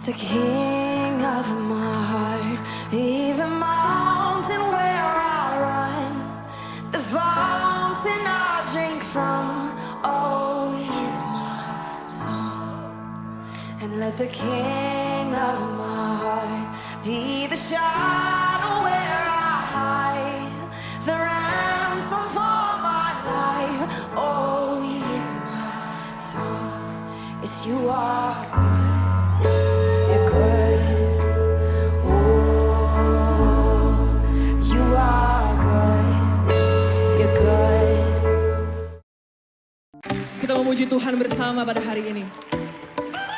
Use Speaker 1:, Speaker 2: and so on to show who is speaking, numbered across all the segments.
Speaker 1: the king of my heart be the mountain where I run, the fountain I drink from. Oh, he's my song. And let the king of my heart be the shadow where I hide, the ransom for my life. Oh, he's my song. Yes, you are good. You're good. Oh, you are good. You're good.
Speaker 2: Kita memuji Tuhan bersama pada hari ini.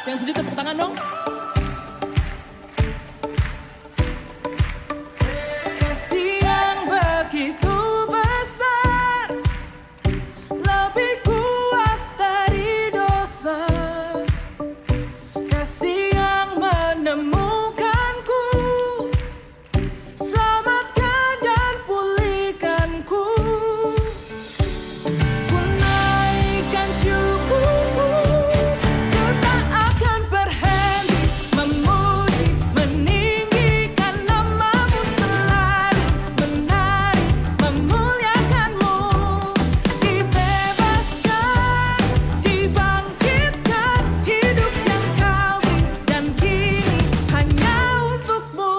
Speaker 2: Yang setuju tepuk tangan dong. Kasih yang begitu besar, lebih kuat dari dosa. Kasih yang menemukanku, selamatkan dan pulihkanku. Ku naikkan syukurku, ku tak akan berhenti memuji, meninggikan namamu selalu, menari, memuliakanmu. Dibebaskan, dibangkitkan, hidup yang kau beri dan kini hanya untukmu.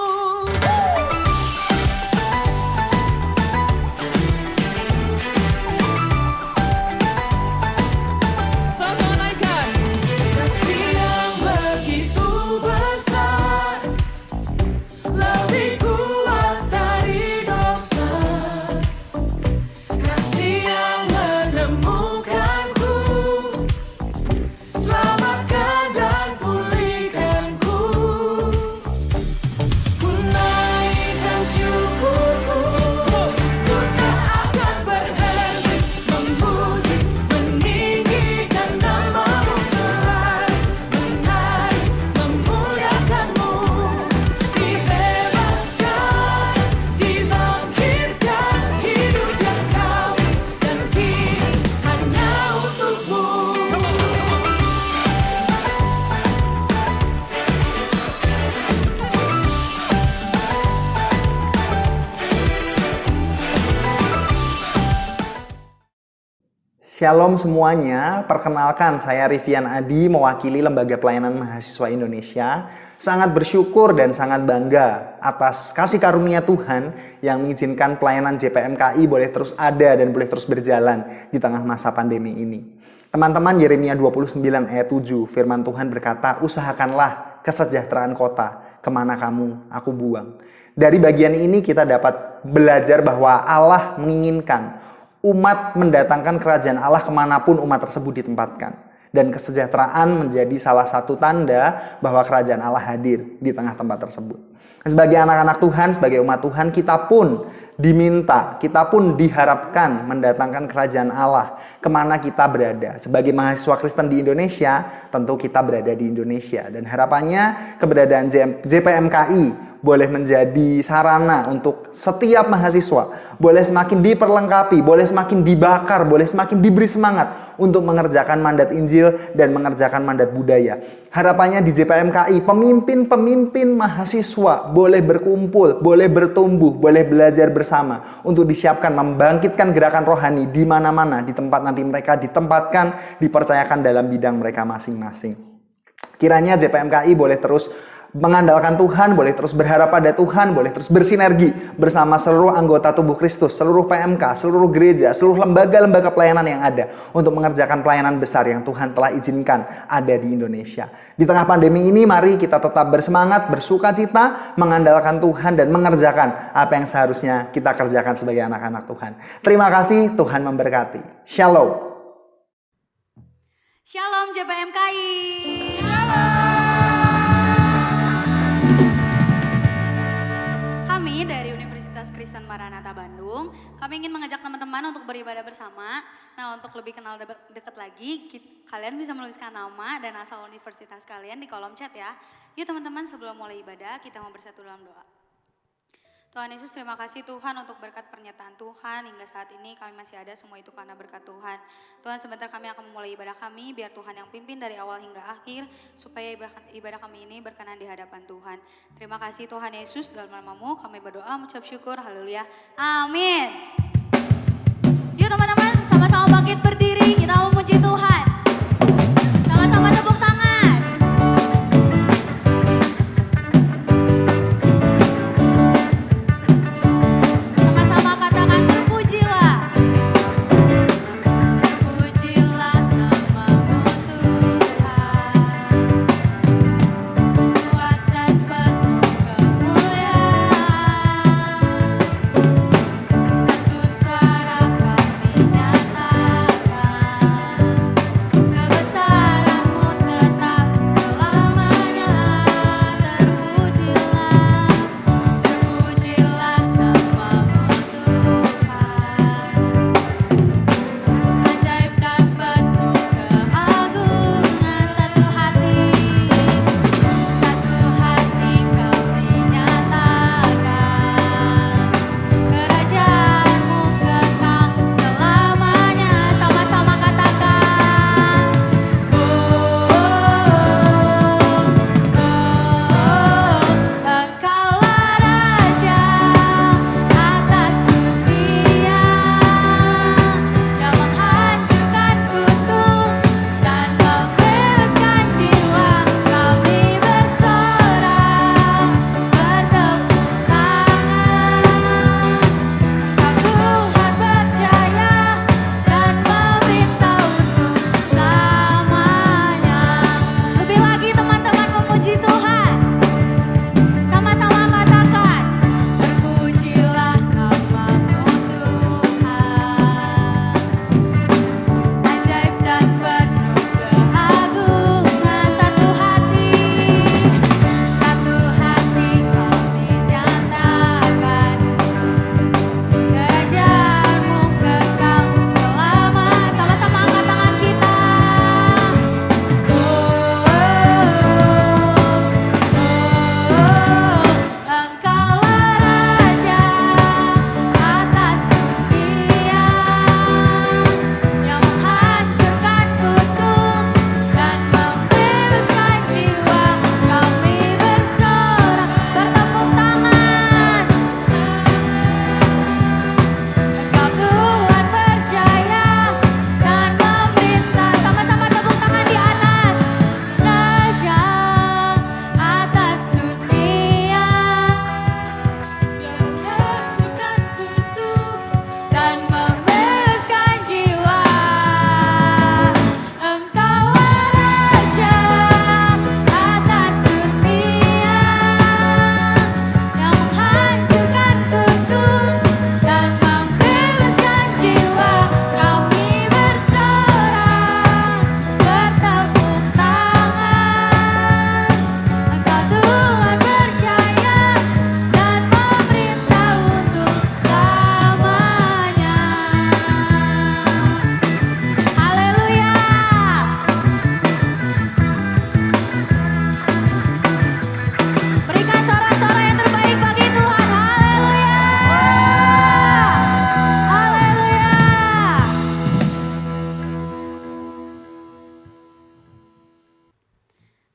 Speaker 2: Sama-sama naikkan. Kasih yang begitu besar, lebih kuat dari dosa. Kasih yang menemukanku, selamatkan dan pulihkanku. Ku naikkan syukurku, ku tak akan berhenti memuji, meninggikan namamu selalu, menari, memuliakanmu. Dibebaskan, dibangkitkan, hidup yang kau beri dan kini hanya untukmu.
Speaker 3: Shalom semuanya, perkenalkan saya Rivian Adi mewakili Lembaga Pelayanan Mahasiswa Indonesia. Sangat bersyukur dan sangat bangga atas kasih karunia Tuhan yang mengizinkan pelayanan JPMKI boleh terus ada dan boleh terus berjalan di tengah masa pandemi ini. Teman-teman, Yeremia 29 ayat 7, firman Tuhan berkata, usahakanlah kesejahteraan kota, kemana kamu aku buang. Dari bagian ini kita dapat belajar bahwa Allah menginginkan umat mendatangkan kerajaan Allah kemanapun umat tersebut ditempatkan. Dan kesejahteraan menjadi salah satu tanda bahwa kerajaan Allah hadir di tengah tempat tersebut. Sebagai anak-anak Tuhan, sebagai umat Tuhan, kita pun diminta, kita pun diharapkan mendatangkan kerajaan Allah kemana kita berada. Sebagai mahasiswa Kristen di Indonesia, tentu kita berada di Indonesia. Dan harapannya keberadaan JPMKI boleh menjadi sarana untuk setiap mahasiswa, boleh semakin diperlengkapi, boleh semakin dibakar, boleh semakin diberi semangat untuk mengerjakan mandat Injil dan mengerjakan mandat budaya. Harapannya di JPMKI, pemimpin-pemimpin mahasiswa boleh berkumpul, boleh bertumbuh, boleh belajar bersama untuk disiapkan membangkitkan gerakan rohani di mana-mana, di tempat nanti mereka ditempatkan, dipercayakan dalam bidang mereka masing-masing. Kiranya JPMKI boleh terus mengandalkan Tuhan, boleh terus berharap pada Tuhan, boleh terus bersinergi bersama seluruh anggota tubuh Kristus, seluruh PMK, seluruh gereja, seluruh lembaga-lembaga pelayanan yang ada untuk mengerjakan pelayanan besar yang Tuhan telah izinkan ada di Indonesia. Di tengah pandemi ini, mari kita tetap bersemangat, bersukacita, mengandalkan Tuhan dan mengerjakan apa yang seharusnya kita kerjakan sebagai anak-anak Tuhan. Terima kasih, Tuhan memberkati. Shalom.
Speaker 4: Shalom JPMKI. Kami dari Universitas Kristen Maranatha Bandung, kami ingin mengajak teman-teman untuk beribadah bersama. Nah, untuk lebih kenal dekat lagi, kalian bisa menuliskan nama dan asal universitas kalian di kolom chat ya. Yuk teman-teman, sebelum mulai ibadah, kita mau bersatu dalam doa. Tuhan Yesus, terima kasih Tuhan untuk berkat pernyataan Tuhan. Hingga saat ini kami masih ada, semua itu karena berkat Tuhan. Tuhan, sebentar kami akan memulai ibadah kami, biar Tuhan yang pimpin dari awal hingga akhir, supaya ibadah kami ini berkenan di hadapan Tuhan. Terima kasih Tuhan Yesus, dalam nama-Mu kami berdoa mengucap syukur, haleluya, amin. Yuk teman-teman, sama-sama bangkit berdiri, kita memuji Tuhan. Sama-sama tepuk tangan. Sama-sama katakan terpujilah. Terpujilah nama-Mu Tuhan. Kuat dan penuh kemuliaan. Satu suara kami nyatakan.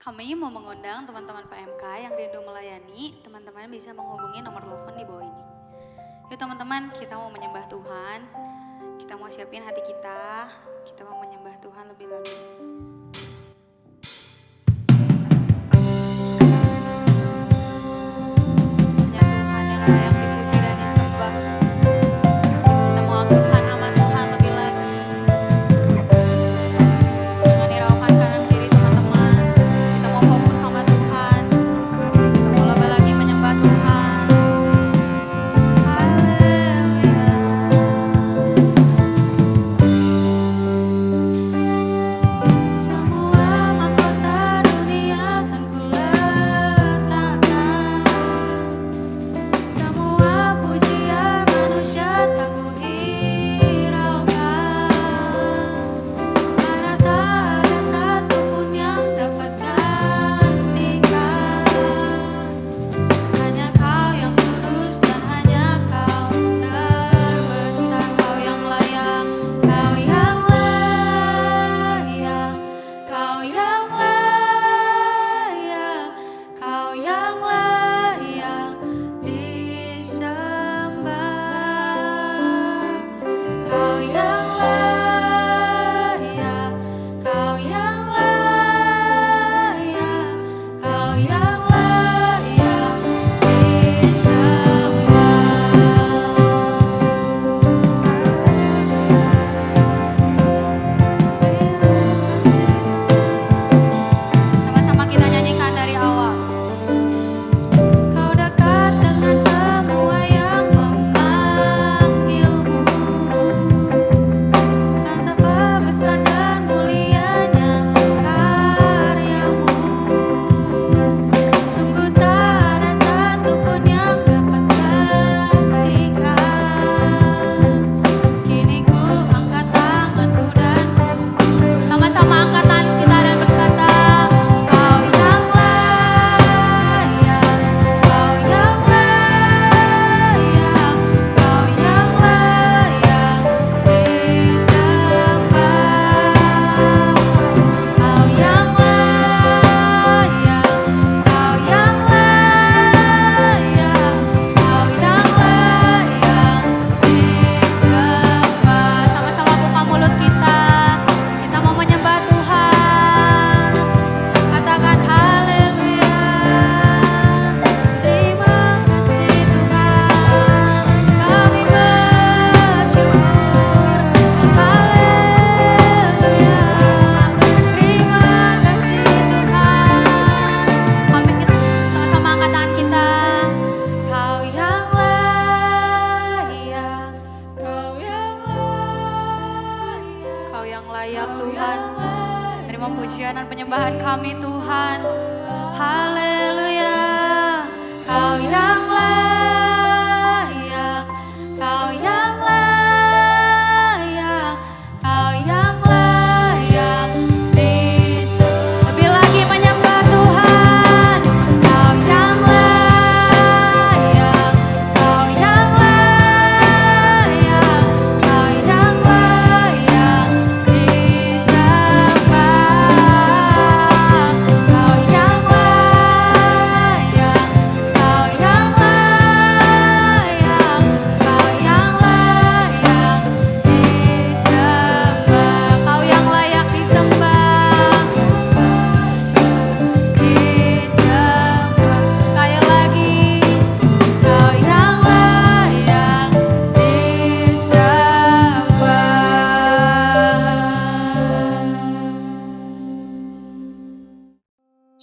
Speaker 4: Kami mau mengundang teman-teman PMK yang rindu melayani, teman-teman bisa menghubungi nomor telepon di bawah ini. Yuk teman-teman, kita mau menyembah Tuhan, kita mau siapin hati kita mau menyembah Tuhan lebih lagi. Hanya Tuhan yang layak dipuji dan disembah. Kita mau agungkan nama Tuhan lebih lagi. Jangan hiraukan kanan kiri teman-teman. Kita mau fokus sama Tuhan. Kita mau lebih lagi menyembah Tuhan. Haleluya.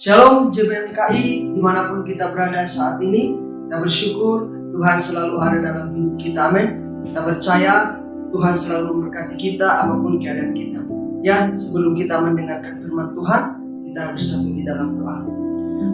Speaker 5: Shalom JPMKI, dimanapun kita berada saat ini, kita bersyukur Tuhan selalu ada dalam hidup kita, amin. Kita percaya Tuhan selalu memberkati kita apapun keadaan kita. Ya, sebelum kita mendengarkan firman Tuhan, kita bersatu di dalam doa.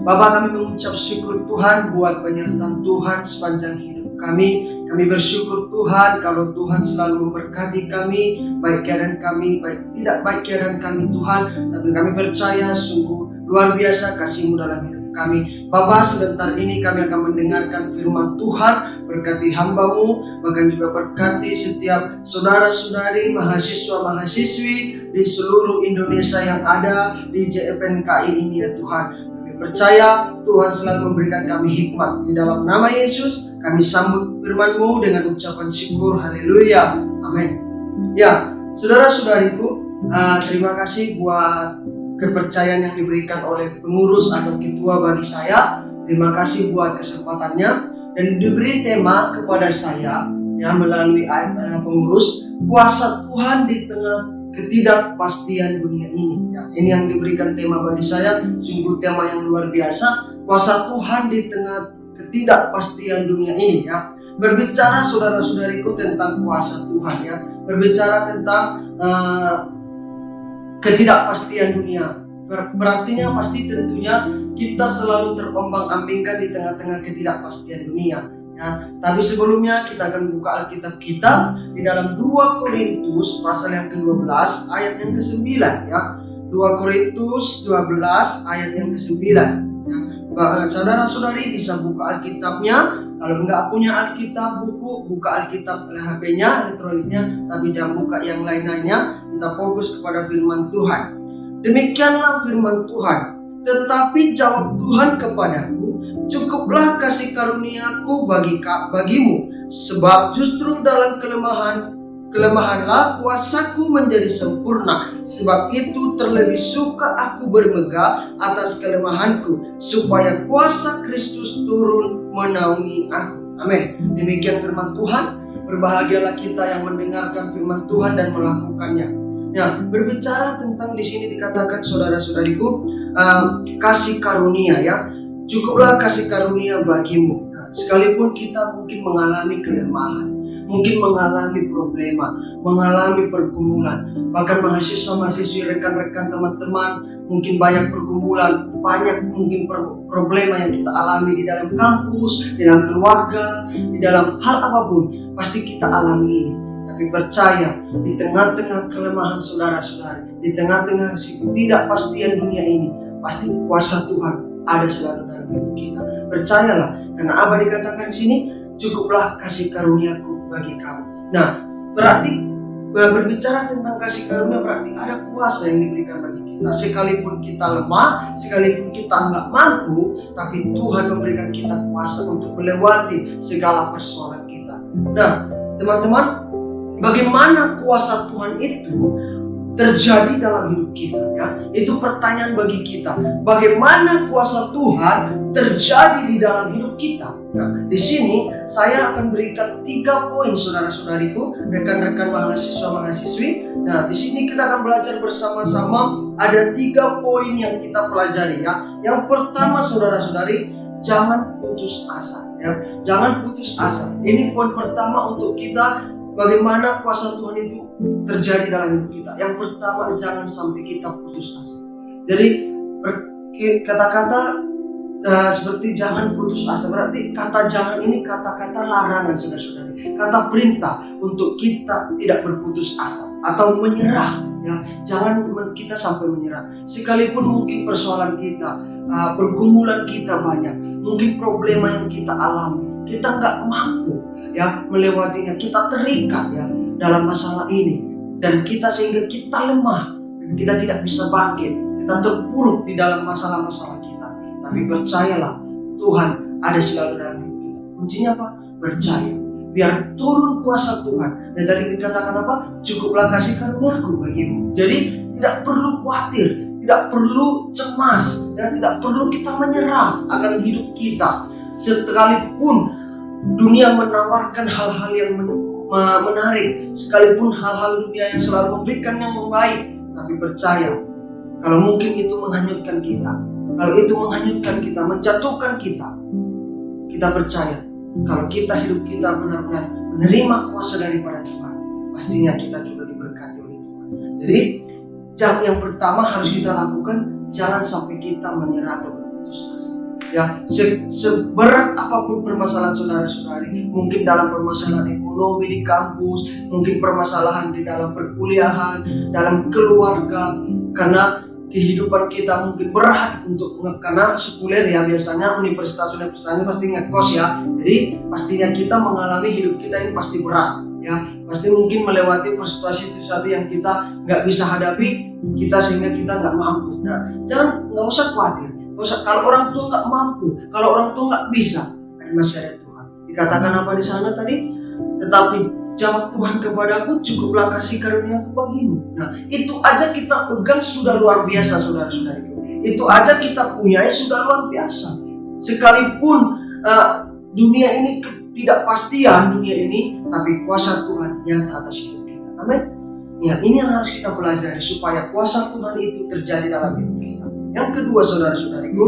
Speaker 5: Bapa, kami mengucap syukur Tuhan buat penyertaan Tuhan sepanjang hidup kami. Kami bersyukur Tuhan kalau Tuhan selalu memberkati kami, baik keadaan kami, baik tidak baik keadaan kami Tuhan. Tapi kami percaya sungguh luar biasa kasih-Mu dalam hidup kami. Bapa, sebentar ini kami akan mendengarkan firman Tuhan. Berkati hamba-Mu, bahkan juga berkati setiap saudara-saudari, mahasiswa-mahasiswi di seluruh Indonesia yang ada di JPMKI ini ya Tuhan. Percaya Tuhan selalu memberikan kami hikmat. Di dalam nama Yesus kami sambut firman-Mu dengan ucapan syukur. Haleluya, amin. Ya, saudara-saudariku, terima kasih buat kepercayaan yang diberikan oleh pengurus atau ketua bagi saya. Terima kasih buat kesempatannya dan diberi tema kepada saya ya melalui pengurus, kuasa Tuhan di tengah ketidakpastian dunia ini. Ya, ini yang diberikan tema bagi saya, sungguh tema yang luar biasa. Kuasa Tuhan di tengah ketidakpastian dunia ini. Ya, berbicara saudara-saudariku tentang kuasa Tuhan. Ya, berbicara tentang ketidakpastian dunia. Berartinya pasti tentunya kita selalu terombang-ambingkan di tengah-tengah ketidakpastian dunia. Ya, tapi sebelumnya kita akan buka Alkitab kita di dalam 2 Korintus pasal yang ke-12 ayat yang ke-9 ya. 2 Korintus 12 ayat yang ke-9 ya. Saudara-saudari bisa buka Alkitabnya. Kalau enggak punya Alkitab buku, buka Alkitab HP-nya, elektroniknya, tapi jangan buka yang lain-lainnya. Kita fokus kepada firman Tuhan. Demikianlah firman Tuhan. Tetapi jawab Tuhan kepadaku, cukuplah kasih karuniaku bagimu, sebab justru dalam kelemahanlah kuasaku menjadi sempurna. Sebab itu terlebih suka aku bermegah atas kelemahanku, supaya kuasa Kristus turun menaungi aku. Amin. Demikian firman Tuhan. Berbahagialah kita yang mendengarkan firman Tuhan dan melakukannya. Ya, berbicara tentang di sini dikatakan saudara-saudariku, kasih karunia ya. Cukuplah kasih karunia bagimu. Nah, sekalipun kita mungkin mengalami kelemahan, mungkin mengalami problema, mengalami pergumulan, bahkan mahasiswa-mahasiswi, rekan-rekan, teman-teman, mungkin banyak pergumulan, banyak mungkin problema yang kita alami di dalam kampus, di dalam keluarga, di dalam hal apapun, pasti kita alami ini. Tapi percaya, di tengah-tengah kelemahan saudara-saudari, di tengah-tengah ketidakpastian dunia ini, pasti kuasa Tuhan ada selalu dalam hidup kita. Percayalah, karena apa dikatakan di sini, cukuplah kasih karuniaku bagi kamu. Nah, berarti berbicara tentang kasih karunia berarti ada kuasa yang diberikan bagi kita. Sekalipun kita lemah, sekalipun kita nggak mampu, tapi Tuhan memberikan kita kuasa untuk melewati segala persoalan kita. Nah, teman-teman, bagaimana kuasa Tuhan itu terjadi dalam hidup kita ya? Itu pertanyaan bagi kita. Bagaimana kuasa Tuhan terjadi di dalam hidup kita? Nah, di sini saya akan berikan 3 poin saudara-saudariku, rekan-rekan mahasiswa-mahasiswi. Nah, di sini kita akan belajar bersama-sama. Ada 3 poin yang kita pelajari ya. Yang pertama saudara-saudari, jangan putus asa ya. Jangan putus asa. Ini poin pertama untuk kita. Bagaimana kuasa Tuhan itu terjadi dalam hidup kita. Yang pertama, jangan sampai kita putus asa. Jadi kata-kata seperti jangan putus asa, berarti kata jangan ini kata-kata larangan saudara-saudari, kata perintah untuk kita tidak berputus asa atau menyerah ya. Jangan kita sampai menyerah. Sekalipun mungkin persoalan kita, pergumulan kita banyak, mungkin problema yang kita alami, kita nggak mampu ya melewatinya, kita terikat ya dalam masalah ini, dan kita sehingga kita lemah, kita tidak bisa bangkit, kita terpuruk di dalam masalah-masalah kita. Tapi percayalah, Tuhan ada selalu dalam hidup kita. Kuncinya apa? Percaya. Biar turun kuasa Tuhan. Dan tadi dikatakan apa? Cukuplah kasih karuniaku bagimu. Jadi tidak perlu khawatir, tidak perlu cemas, dan tidak perlu kita menyerah akan hidup kita. Sekalipun dunia menawarkan hal-hal yang menarik, sekalipun hal-hal dunia yang selalu memberikan yang baik, tapi percaya kalau mungkin itu menghanyutkan kita, kalau itu menghanyutkan kita, menjatuhkan kita, kita percaya kalau kita hidup kita benar-benar menerima kuasa daripada Tuhan, pastinya kita juga diberkati oleh Tuhan. Jadi yang pertama harus kita lakukan, jangan sampai kita menyerah atau berputus asa. Ya, seberat apapun permasalahan saudara-saudari, mungkin dalam permasalahan ekonomi di kampus, mungkin permasalahan di dalam perkuliahan, dalam keluarga, karena kehidupan kita mungkin berat karena sekuler ya, biasanya universitas ini pasti ngekos ya, jadi pastinya kita mengalami hidup kita ini pasti berat ya, pasti mungkin melewati situasi yang kita nggak bisa hadapi sehingga kita nggak mampu. Nah, nggak usah khawatir. Kalau orang tua nggak mampu, kalau orang tua nggak bisa, masih ada Tuhan. Dikatakan apa di sana tadi? Tetapi jawab Tuhan kepadaku, cukuplah kasih karunia-Ku bagimu. Nah, itu aja kita pegang sudah luar biasa, saudara-saudariku. Itu aja kita punyai sudah luar biasa. Sekalipun dunia ini ketidakpastian dunia ini, tapi kuasa Tuhan nyata atas hidup kita. Amin. Ya, ini yang harus kita pelajari supaya kuasa Tuhan itu terjadi dalam hidup kita. Yang kedua, saudara-saudariku,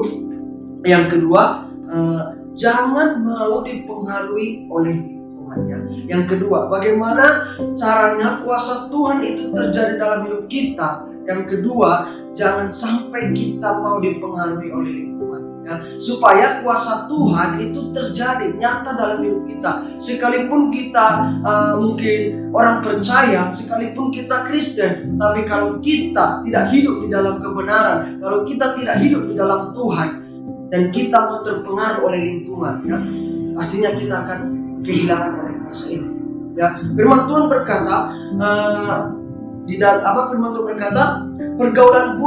Speaker 5: jangan mau dipengaruhi oleh lingkungannya. Yang kedua, bagaimana caranya kuasa Tuhan itu terjadi dalam hidup kita. Yang kedua, jangan sampai kita mau dipengaruhi oleh lingkungan. Ya, supaya kuasa Tuhan itu terjadi nyata dalam hidup kita. Sekalipun kita mungkin orang percaya, sekalipun kita Kristen, tapi kalau kita tidak hidup di dalam kebenaran, kalau kita tidak hidup di dalam Tuhan, dan kita mau terpengaruh oleh lingkungan, ya, pastinya kita akan kehilangan oleh kuasa itu. Ya, firman Tuhan berkata, firman Tuhan berkata, pergaulan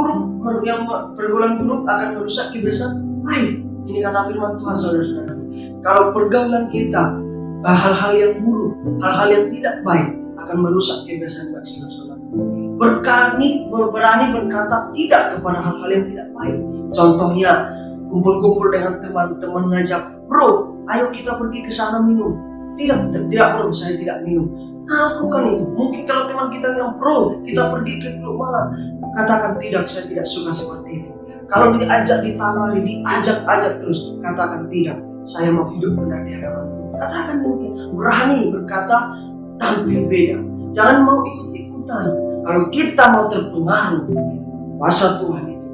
Speaker 5: buruk akan merusak kebiasaan baik. Ini kata firman Tuhan, saudara-saudara. Kalau pergaulan kita hal-hal yang buruk, hal-hal yang tidak baik akan merusak kebiasaan baik, saudara-saudara. Berani berkata tidak kepada hal-hal yang tidak baik. Contohnya, kumpul-kumpul dengan teman-teman ngajak, bro, ayo kita pergi ke sana minum. Tidak bro, saya tidak minum. Lakukan itu. Mungkin kalau teman kita bilang, bro, kita pergi ke klub malam, katakan tidak, saya tidak suka seperti itu. Kalau diajak, ditawari, diajak terus, katakan tidak, saya mau hidup benar di hadapan Tuhan. Katakan mungkin, berani berkata tampil beda. Jangan mau ikut-ikutan. Kalau kita mau terpengaruh, kuasa Tuhan itu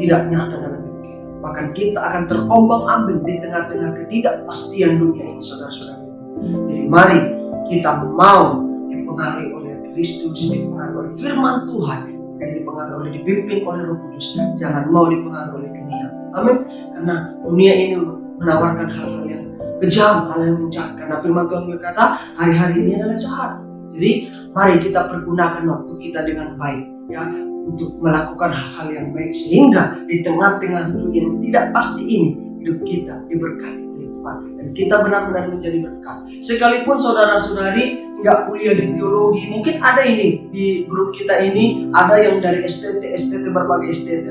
Speaker 5: tidak nyata dalam hidup kita. Bahkan kita akan terombang-ambing di tengah-tengah ketidakpastian dunia ini, saudara-saudara. Jadi mari kita mau dipengaruhi oleh Kristus, dipengaruhi oleh firman Tuhan, dan dipimpin oleh Roh Kudus. Jangan mau dipengaruhi oleh dunia. Amin. Karena dunia ini menawarkan hal-hal yang kejam, hal yang jahat. Karena firman Tuhan berkata, hari-hari ini adalah jahat. Jadi mari kita pergunakan waktu kita dengan baik, ya, untuk melakukan hal-hal yang baik, sehingga di tengah-tengah dunia yang tidak pasti ini, hidup kita diberkati oleh Tuhan, dan kita benar-benar menjadi berkat. Sekalipun saudara-saudari nggak kuliah di teologi, mungkin ada ini di grup kita ini, ada yang dari STT berbagai STT.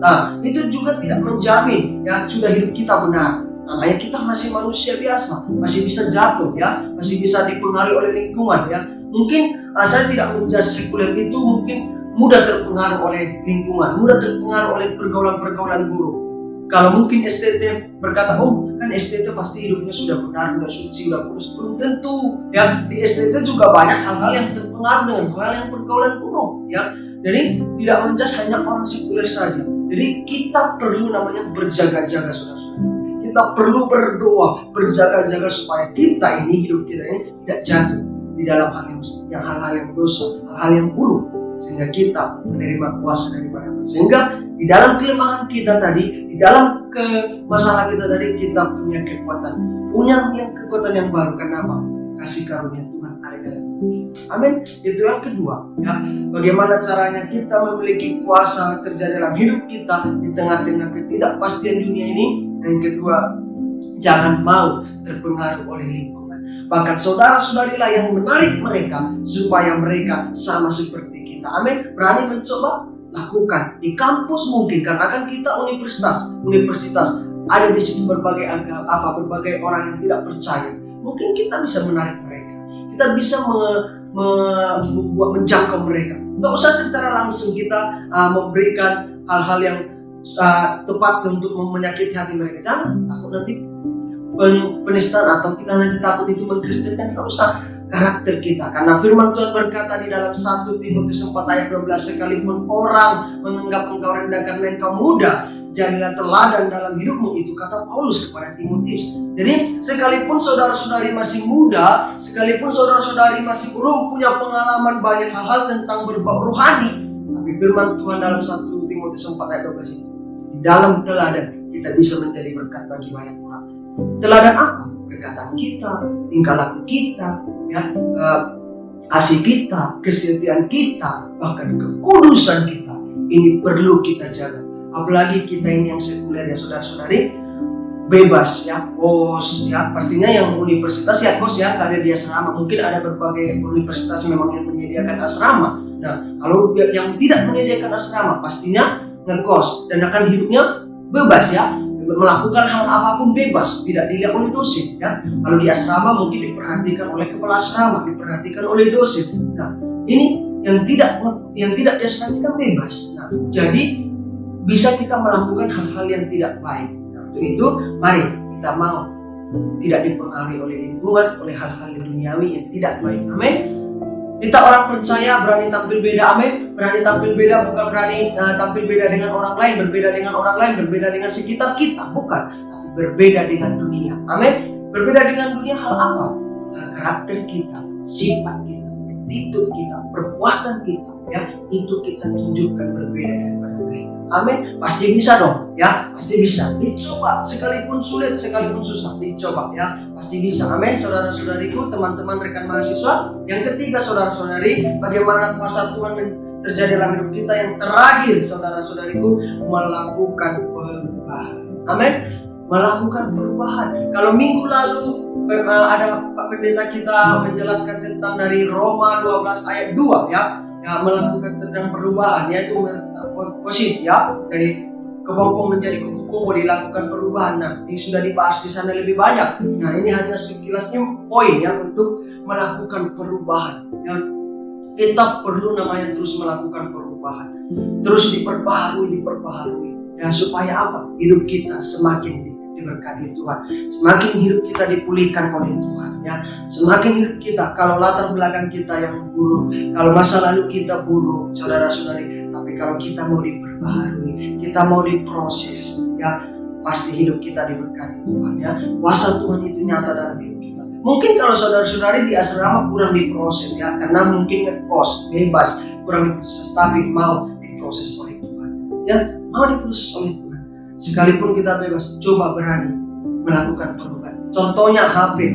Speaker 5: Nah, itu juga tidak menjamin ya sudah hidup kita benar. Namanya kita masih manusia biasa, masih bisa jatuh ya, masih bisa dipengaruhi oleh lingkungan ya. Mungkin saya tidak menjudge sekuler itu mungkin mudah terpengaruh oleh lingkungan, mudah terpengaruh oleh pergaulan-pergaulan buruk. Kalau mungkin STT berkata, oh kan STT pasti hidupnya sudah benar, sudah suci, sudah kudus. Belum tentu ya, di STT juga banyak hal-hal yang terpengaruh dengan hal yang pergaulan buruk ya. Jadi tidak menjudge hanya orang sekuler saja. Jadi kita perlu namanya berjaga-jaga, saudara-saudara. Kita perlu berdoa, berjaga-jaga supaya kita ini, hidup kita ini tidak jatuh di dalam hal-hal yang dosa, hal-hal yang buruk, sehingga kita menerima kuasa daripada Tuhan. Sehingga di dalam kelemahan kita tadi, di dalam masalah kita tadi, kita punya kekuatan yang baru. Kenapa? Kasih karunia Tuhan ada dalam kita. Amin. Itu yang kedua ya. Bagaimana caranya kita memiliki kuasa terjadi dalam hidup kita di tengah-tengah ketidakpastian dunia ini? Yang kedua, jangan mau terpengaruh oleh lingkungan. Bahkan saudara-saudarilah yang menarik mereka supaya mereka sama seperti kita. Amin. Berani mencoba? Lakukan. Di kampus mungkin, karena kan kita universitas ada di situ berbagai berbagai orang yang tidak percaya. Mungkin kita bisa menarik mereka. Kita bisa menjangkau mereka. Tidak usah secara langsung kita memberikan hal-hal yang tepat untuk menyakiti hati mereka. Jangan takut nanti penistaan atau kita nanti takut itu mengkristenkan. Tidak usah. Karakter kita, karena firman Tuhan berkata di dalam 1 Timotius 4 ayat 12, sekalipun orang menganggap engkau rendah karena engkau muda, jadilah teladan dalam hidupmu. Itu kata Paulus kepada Timotius. Jadi sekalipun saudara-saudari masih muda, sekalipun saudara-saudari masih belum punya pengalaman banyak hal-hal tentang berbau rohani, tapi firman Tuhan dalam 1 Timotius 4 ayat 12 itu, di dalam teladan kita bisa menjadi berkat bagi banyak orang. Teladan apa? Perkataan kita, tingkah laku kita, kasih kita, kesetiaan kita, bahkan kekudusan kita. Ini perlu kita jaga. Apalagi kita ini yang sekuler ya saudara-saudari, bebas ya, bos ya, pastinya yang universitas ya bos ya, ada di asrama. Mungkin ada berbagai universitas memang yang menyediakan asrama. Nah, kalau yang tidak menyediakan asrama pastinya ngekos dan akan hidupnya bebas ya, melakukan hal apapun bebas, tidak dilihat oleh dosen ya. Kalau di asrama mungkin diperhatikan oleh kepala asrama, diperhatikan oleh dosen. Nah, ini yang tidak diasramakan bebas. Nah, jadi bisa kita melakukan hal-hal yang tidak baik. Nah, untuk itu mari kita mau tidak dipengaruhi oleh lingkungan, oleh hal-hal duniawi yang tidak baik. Amin. Kita orang percaya berani tampil beda, amin. Berani tampil beda bukan berani tampil beda dengan orang lain, berbeda dengan orang lain, berbeda dengan sekitar kita, bukan. Tapi berbeda dengan dunia, amin. Berbeda dengan dunia hal apa? Karakter kita, sifat kita, attitude kita, perbuatan kita, ya itu kita tunjukkan berbeda daripada mereka. Amin. Pasti bisa dong, ya pasti bisa. Dicoba sekalipun sulit, sekalipun susah, dicoba ya pasti bisa. Amin. Saudara-saudariku, teman-teman rekan mahasiswa. Yang ketiga saudara-saudari, bagaimana kuasa Tuhan terjadi dalam hidup kita. Yang terakhir saudara-saudariku, melakukan perubahan. Amin. Melakukan perubahan. Kalau minggu lalu ada Pak Pendeta kita menjelaskan tentang dari Roma 12 ayat 2 ya melakukan tentang perubahan, yaitu posisi ya dari kepompong menjadi kupu-kupu dilakukan perubahan. Nah, ini sudah dibahas di sana lebih banyak. Nah, ini hanya sekilasnya poin ya untuk melakukan perubahan. Ya, kita perlu namanya terus melakukan perubahan, terus diperbaharui. Ya, supaya apa? Hidup kita semakin diberkati Tuhan, semakin hidup kita dipulihkan oleh Tuhan ya. Semakin hidup kita, kalau latar belakang kita yang buruk, kalau masa lalu kita buruk saudara-saudari, tapi kalau kita mau diperbaharui, kita mau diproses ya, pasti hidup kita diberkati Tuhan ya. Kuasa Tuhan itu nyata dalam hidup kita. Mungkin kalau saudara-saudari di asrama kurang diproses ya, karena mungkin ngekos bebas, kurang diproses, tapi mau diproses oleh Tuhan ya, mau diproses oleh Tuhan. Sekalipun kita bebas, coba berani melakukan perubahan. Contohnya HP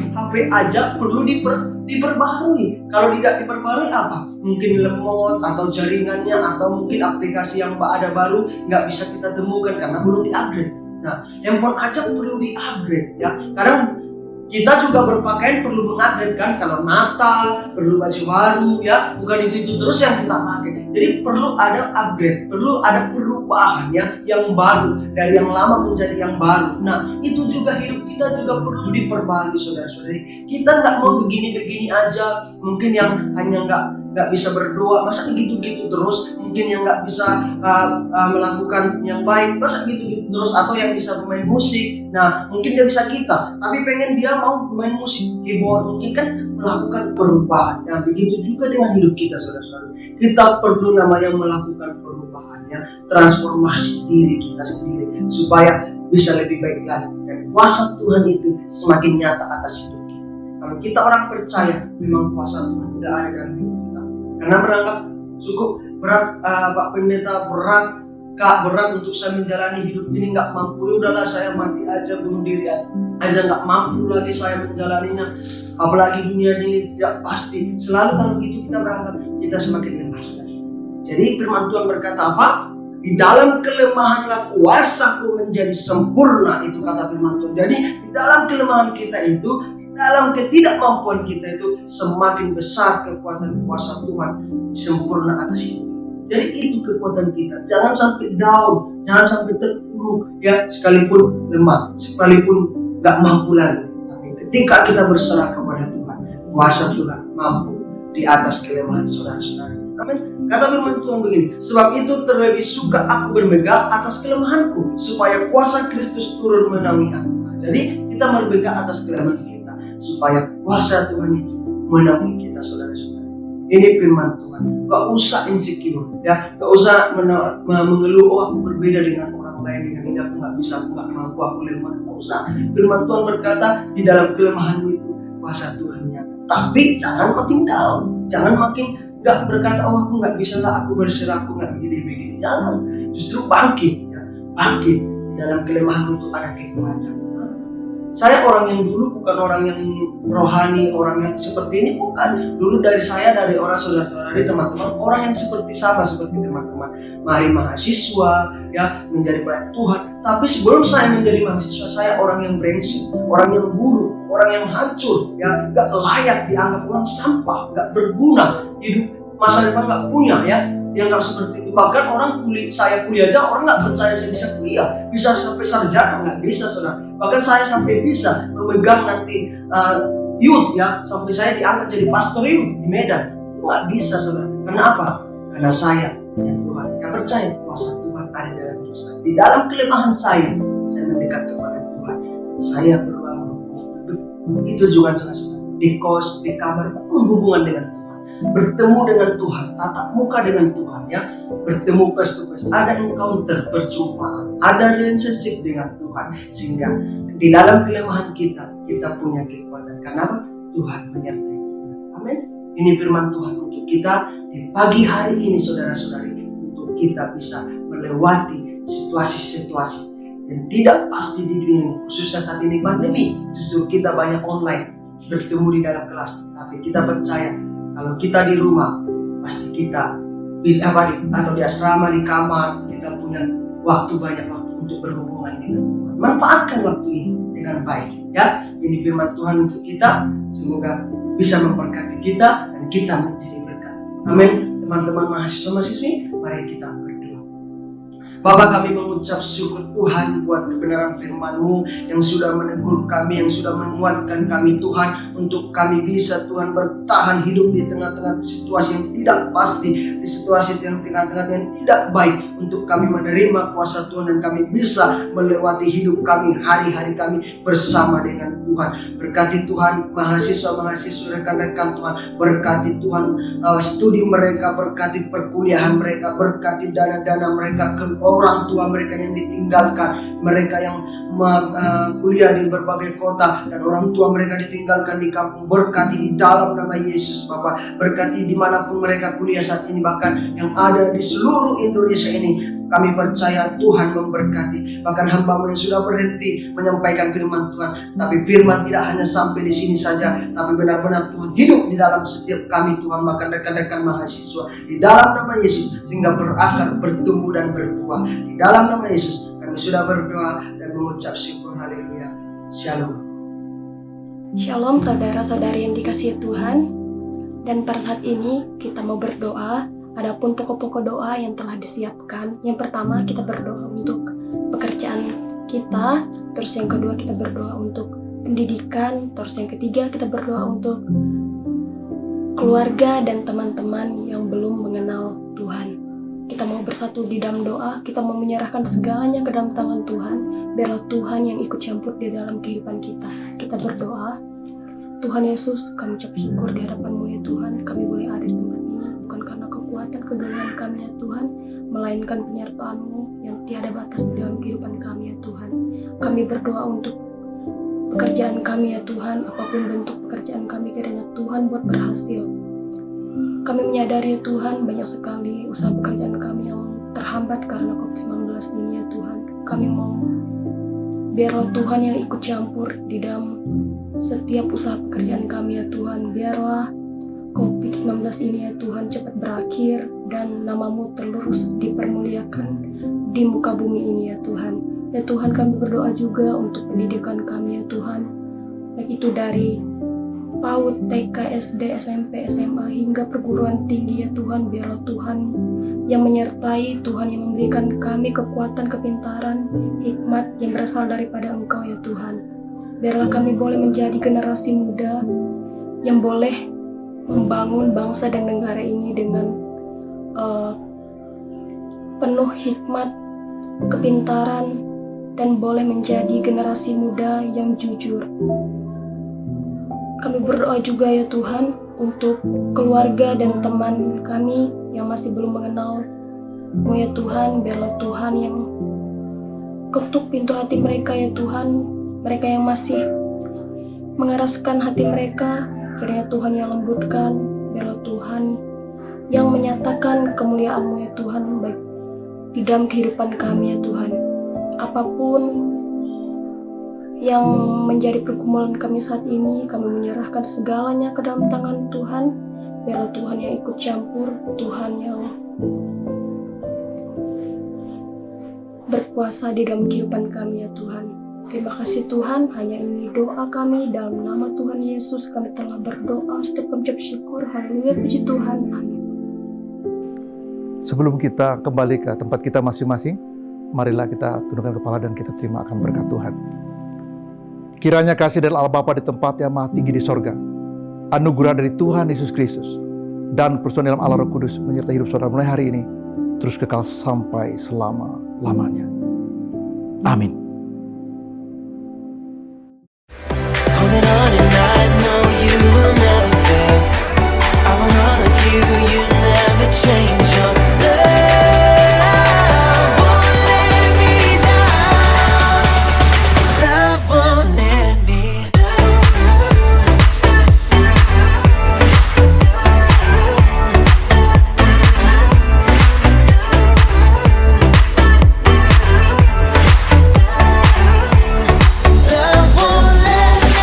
Speaker 5: aja perlu diperbaharui. Kalau tidak diperbaharui apa? Mungkin lemot atau jaringannya atau mungkin aplikasi yang ada baru nggak bisa kita temukan karena belum di-upgrade. Nah, handphone aja perlu di-upgrade ya. Karena kita juga berpakaian perlu mengupgrade kan. Kalau Natal perlu baju baru ya. Bukan itu terus yang kita pakai. Jadi perlu ada upgrade, perlu ada perubahan ya, yang baru dari yang lama menjadi yang baru. Nah, itu juga hidup kita juga perlu diperbaharui saudara-saudari. Kita nggak mau begini-begini aja. Mungkin yang hanya nggak bisa berdoa, masa gitu-gitu terus. Mungkin yang nggak bisa melakukan yang baik, masa gitu-gitu terus. Atau yang bisa bermain musik. Nah, mungkin dia bisa kita, tapi pengen dia mau bermain musik keyboard, mungkin kan melakukan perubahan. Nah, begitu juga dengan hidup kita saudara-saudara. Kita perlu namanya melakukan perubahan ya, transformasi diri kita sendiri supaya bisa lebih baik lagi dan kuasa Tuhan itu semakin nyata atas hidup kita. Kalau kita orang percaya, memang kuasa Tuhan sudah ada dalam hidup kita. Karena beranggap cukup berat, Pak Pendeta, berat untuk saya menjalani hidup ini, nggak mampu, udahlah saya mati aja, bunuh diri aja, nggak mampu lagi saya menjalaninya. Apalagi dunia ini tidak pasti. Selalu kalau gitu kita beranggap kita semakin lemah. Jadi firman Tuhan berkata apa? Di dalam kelemahanlah kuasaku menjadi sempurna, itu kata firman Tuhan. Jadi di dalam kelemahan kita itu, di dalam ketidakmampuan kita itu, semakin besar kekuatan kuasa Tuhan sempurna atas hidup. Jadi itu kekuatan kita. Jangan sampai down, jangan sampai terpuruk ya, sekalipun lemah, sekalipun gak mampu lagi. Tapi ketika kita berserah kepada Tuhan, kuasa Tuhan mampu di atas kelemahan saudara-saudara. Amin. Kata firman Tuhan begini, sebab itu terlebih suka aku bermegah atas kelemahanku, supaya kuasa Kristus turun menaungi aku. Jadi kita bermegah atas kelemahan kita, supaya kuasa Tuhan itu menaungi kita, saudara-saudara. Ini firman Tuhan. Gak usah insecure, ya. Gak usah mengeluh, oh aku berbeda dengan orang lain, dengan ini aku gak bisa, aku gak mampu, aku lemah. Gak usah. Firman Tuhan berkata, di dalam kelemahanmu itu kuasa Tuhan nyata. Tapi jangan makin down, jangan makin gak berkata, oh aku gak bisa lah, aku berserah, aku gak begini-begini. Jangan, justru bangkit, ya. Bangkit. Di dalam kelemahanmu itu ada kekuatan. Saya orang yang dulu bukan orang yang rohani, orang yang seperti ini, bukan. Dulu dari saya, dari orang saudara-saudari, teman-teman, orang yang seperti sama seperti teman-teman. Mari mahasiswa, ya, menjadi pelayan Tuhan. Tapi sebelum saya menjadi mahasiswa, saya orang yang brengsek, orang yang buruk, orang yang hancur, ya, gak layak dianggap, orang sampah, gak berguna, hidup masa depan gak punya, ya. Dianggap seperti itu. Bahkan orang saya kuliah aja, orang gak percaya saya bisa kuliah, bisa sampai sarjana, gak bisa, saudara. Bahkan saya sampai bisa memegang nanti youth, ya, sampai saya diangkat jadi pastor youth di Medan. Itu gak bisa, saudara. Kenapa? Karena saya yang Tuhan, yang percaya kuasa Tuhan ada dalam hidup saya. Di dalam kelemahan saya mendekat kepada Tuhan. Saya berbangun. Itu juga, saudara. Di kos, di kamar, hubungan dengan Tuhan. Bertemu dengan Tuhan, tatap muka dengan Tuhan, ya, bertemu face to face, ada encounter, perjumpaan, ada relationship dengan Tuhan, sehingga di dalam kelemahan kita punya kekuatan. Karena Tuhan menyertai kita. Amin. Ini firman Tuhan untuk kita di pagi hari ini, saudara-saudari, untuk kita bisa melewati situasi-situasi yang tidak pasti di dunia ini, khususnya saat ini pandemi. Justru kita banyak online, bertemu di dalam kelas, tapi kita percaya kalau kita di rumah, pasti kita atau di asrama, di kamar, kita punya banyak waktu untuk berhubungan dengan Tuhan. Manfaatkan waktu ini dengan baik, ya. Ini firman Tuhan untuk kita, semoga bisa memberkati kita dan kita menjadi berkat. Amin. Teman-teman mahasiswa-mahasiswi, mari kita berdoa. Bapa, kami mengucap syukur Tuhan buat kebenaran firman-Mu yang sudah menegur kami, yang sudah menguatkan kami Tuhan, untuk kami bisa Tuhan bertahan hidup di tengah-tengah situasi yang tidak pasti, di situasi yang tengah-tengah yang tidak baik, untuk kami menerima kuasa Tuhan dan kami bisa melewati hidup kami, hari-hari kami bersama dengan Tuhan. Berkati Tuhan mahasiswa-mahasiswa, rekan-rekan Tuhan, berkati Tuhan studi mereka, berkati perkuliahan mereka, berkati dana-dana mereka, orang tua mereka yang ditinggalkan, mereka yang kuliah di berbagai kota dan orang tua mereka ditinggalkan di kampung. Berkati di dalam nama Yesus, Bapak. Berkati dimanapun mereka kuliah saat ini, bahkan yang ada di seluruh Indonesia ini. Kami percaya Tuhan memberkati. Bahkan hamba-Mu yang sudah berhenti menyampaikan firman Tuhan, tapi firman tidak hanya sampai di sini saja, tapi benar-benar Tuhan hidup di dalam setiap kami Tuhan, bahkan rekan-rekan mahasiswa, di dalam nama Yesus, sehingga berakar, bertumbuh dan berbuah. Di dalam nama Yesus kami sudah berdoa dan mengucap syukur. Haleluya. Shalom.
Speaker 6: Shalom saudara-saudari yang dikasihi Tuhan. Dan pada saat ini kita mau berdoa. Adapun pokok-pokok doa yang telah disiapkan, yang pertama kita berdoa untuk pekerjaan kita, terus yang kedua kita berdoa untuk pendidikan, terus yang ketiga kita berdoa untuk keluarga dan teman-teman yang belum mengenal Tuhan. Kita mau bersatu di dalam doa, kita mau menyerahkan segalanya ke dalam tangan Tuhan, biarlah Tuhan yang ikut campur di dalam kehidupan kita. Kita berdoa. Tuhan Yesus, kami ucap syukur di hadapan-Mu ya Tuhan, kami boleh ada di tempat ini, bukan karena kekuatan kegagalan kami ya Tuhan, melainkan penyertaan-Mu yang tiada batas di dalam kehidupan kami ya Tuhan. Kami berdoa untuk pekerjaan kami ya Tuhan, apapun bentuk pekerjaan kami, kiranya Tuhan buat berhasil. Kami menyadari ya Tuhan, banyak sekali usaha pekerjaan kami yang terhambat karena COVID-19 ini ya Tuhan. Kami mau biarlah Tuhan yang ikut campur di dalam setiap usaha pekerjaan kami ya Tuhan. Biarlah COVID-19 ini ya Tuhan cepat berakhir dan nama-Mu terus dipermuliakan di muka bumi ini ya Tuhan. Ya Tuhan, kami berdoa juga untuk pendidikan kami ya Tuhan, baik itu dari PAUD, TK, SD, SMP, SMA hingga perguruan tinggi ya Tuhan. Biarlah Tuhan yang menyertai, Tuhan yang memberikan kami kekuatan, kepintaran, hikmat yang berasal daripada Engkau ya Tuhan. Biarlah kami boleh menjadi generasi muda yang boleh membangun bangsa dan negara ini dengan penuh hikmat, kepintaran, dan boleh menjadi generasi muda yang jujur. Kami berdoa juga ya Tuhan untuk keluarga dan teman kami yang masih belum mengenal-Mu ya Tuhan. Biarlah Tuhan yang ketuk pintu hati mereka ya Tuhan. Mereka yang masih mengeraskan hati mereka, kiranya Tuhan yang lembutkan. Biarlah Tuhan yang menyatakan kemuliaan-Mu ya Tuhan, baik di dalam kehidupan kami ya Tuhan. Apapun yang menjadi pergumulan kami saat ini, kami menyerahkan segalanya ke dalam tangan Tuhan. Biarlah Tuhan yang ikut campur, Tuhan yang berkuasa di dalam kehidupan kami ya Tuhan. Terima kasih Tuhan, hanya ini doa kami dalam nama Tuhan Yesus. Kami telah berdoa, setiap mengucap syukur. Haleluya, puji Tuhan, amin.
Speaker 7: Sebelum kita kembali ke tempat kita masing-masing, marilah kita tundukkan kepala dan kita terima akan berkat Tuhan. Kiranya kasih dari Allah Bapa di tempat yang maha tinggi di sorga, anugerah dari Tuhan Yesus Kristus, dan persekutuan Allah Roh Kudus menyertai hidup saudara mulai hari ini, terus kekal sampai selama-lamanya. Amin.
Speaker 2: Holding on and I know you will never fail. I want all of you, you never change your love won't let me down. Love won't let me Love won't let me.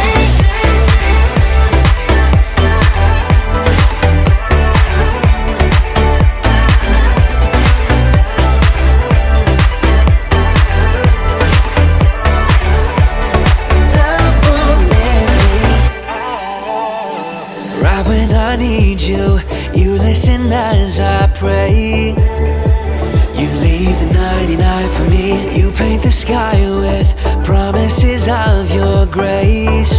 Speaker 2: Love won't let me. Right when I need you, you listen as I pray. You leave the 99 for me. You paint the sky with promises of your grace.